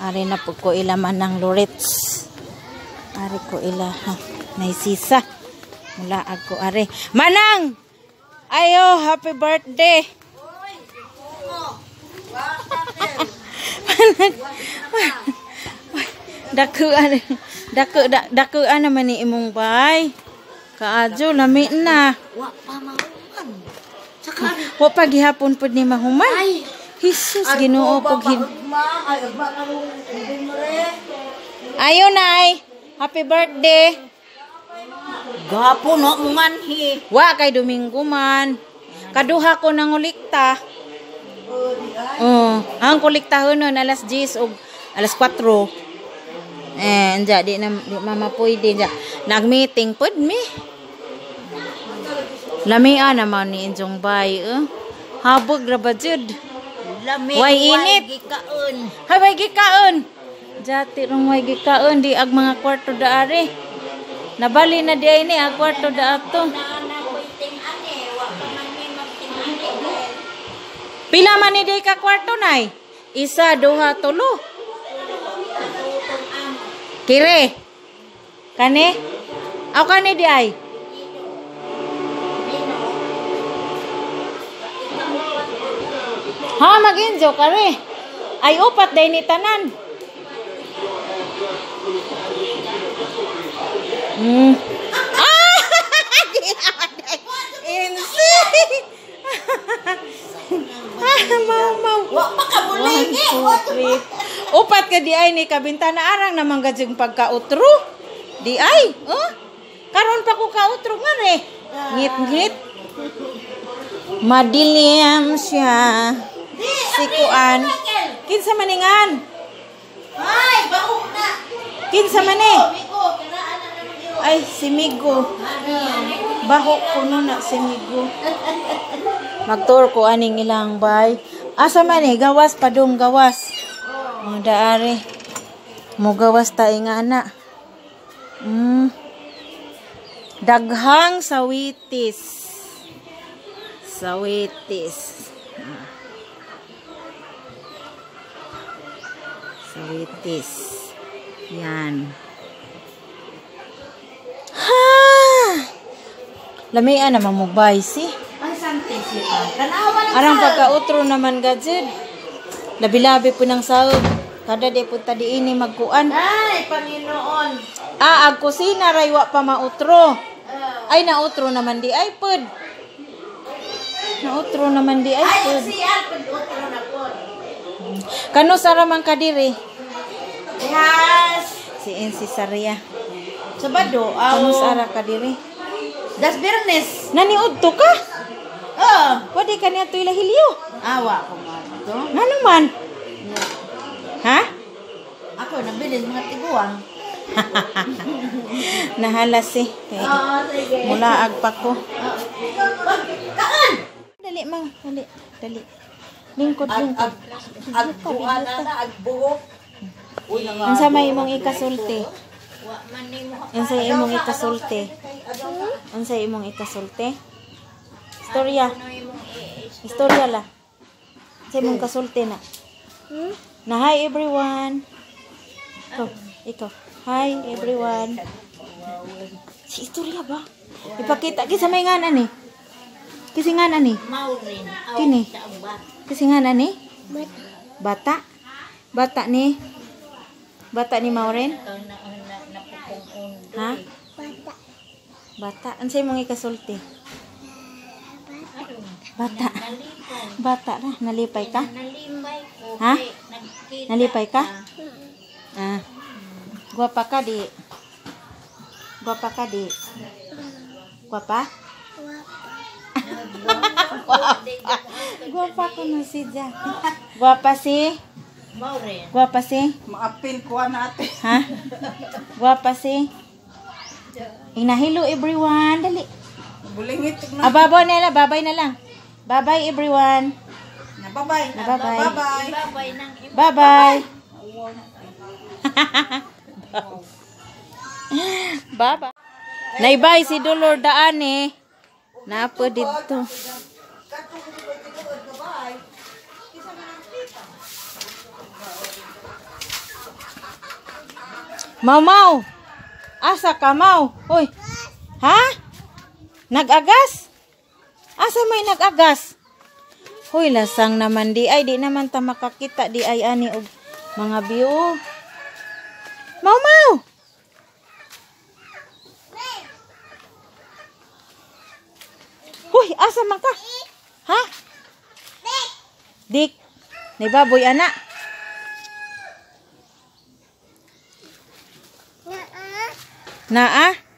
Ari na po ko ilaman ng Lorets. Ari ko ila ha. Naisisa. Mula ako ari. Manang! Ayo, happy birthday! Dakuan naman ni imong bay. Kaadyo, lami na. Wa pa mahuman. Wa pa gihapon pud ni mahuman. Jesus, Ginoo ko Ayo nay, happy birthday. Gapon no manhi. Wa kay Domingo man. Kaduha ko nang ulikta. Ang kuliktahon nun alas 10 o alas 4. Anja di mama pwede ja. Nag-meeting pud mi. Lamia naman ni Injong bay. Habog ra ba jud? Lami way init. Gikaon. Hay way gikaon. Jati rong way gikaon di ag mga kwarto daari. Nabali na di ini ag kwarto da ato. Pila man ni di ka kwarto nay? Isa, duha, tulo. Kire. Kani? Aw kani di ay? Ha, mag-enjoy ka rin. Ay, upat day ni tanan. Ah! Di naman day. Insi! Mau. Upat ka di ay ni kabintana arang naman gajeng pagka-utro. Di ay. Karon pa ko ka-utro nga rin. Ngit-ngit. Madilim siya. Sikuan. Kinsa maningan? Ay, baho na. Kinsa mani? Ay, si Migo. Baho kuno na si Migo. Magtour ko aning ilang bay. Asa man eh, gawas padung gawas. Daari. Mo gawas ta nga na. Daghang sawitis. Sawitis. Sawitis. Yan. Ha! Lamian naman mo bay si. Ay, something siya. Tanawan Arang pagka-utro naman gajid. Labi-labi po ng sahod. Kada di po tadi ini magkuan. Ay, Panginoon. Ag kusina raywa pa mautro. Ay, nautro naman di ay pod. Nautro naman di ay pod. Ay, siya, pag-utro na po. Kano saramang kadiri? Yes. Si Saria. Sabado, Kano sara kadiri? Das Bernes. Naniud to ka? Oh. Pwede ka niya to ilahilyo. Awa ko nga ito. Nga naman. Ha? Ako, nabilis mga tiguang. Nahalas eh. Sige. Mula agpa ko. Kaan! Dali, mang. Dali. Lingkod. Agbuhan na, agbuhok. Ang may imong ikasulti. Ang sa imong ikasulti. Ang sa imong ikasulti. Istorya la. Sa imong kasulti na. Na hi everyone. Ito. Hi everyone. Si istorya ba? Ipakita kisa may nganan eh. Kasi nganan eh. Maurin. Kini. Kasi nganan eh. Bata. Bata ni. Bata ni Maureen. Ha? Bata. Ano sa'yo mong ikasulti? Bata. Bata na. Nalipay ka? Ha? Nalipay ka? Guwapa ka di? Guwapa ka di? Guwapa? Guwapa ko na si Jack. Guwapa si? Guwapa si? Maapil ko natin. Ha? Guwapa si? Inahilo everyone. Dali. Bulingit na lang. Babay na lang. Bye-bye everyone. Bye-bye. Bye-bye. Bye-bye. Bye-bye. Naibay si Dolor daan eh. Napa dito. Mau. Asa ka, Mau? Hoy. Ha? Nag-agas? Asa may nag-agas? Hoy, lasang naman di ay. Di naman ta makakita di ay ani og mga view. Mau. Hoy, asa man ka? Ha? Dik. Ni baboy ana. Naa.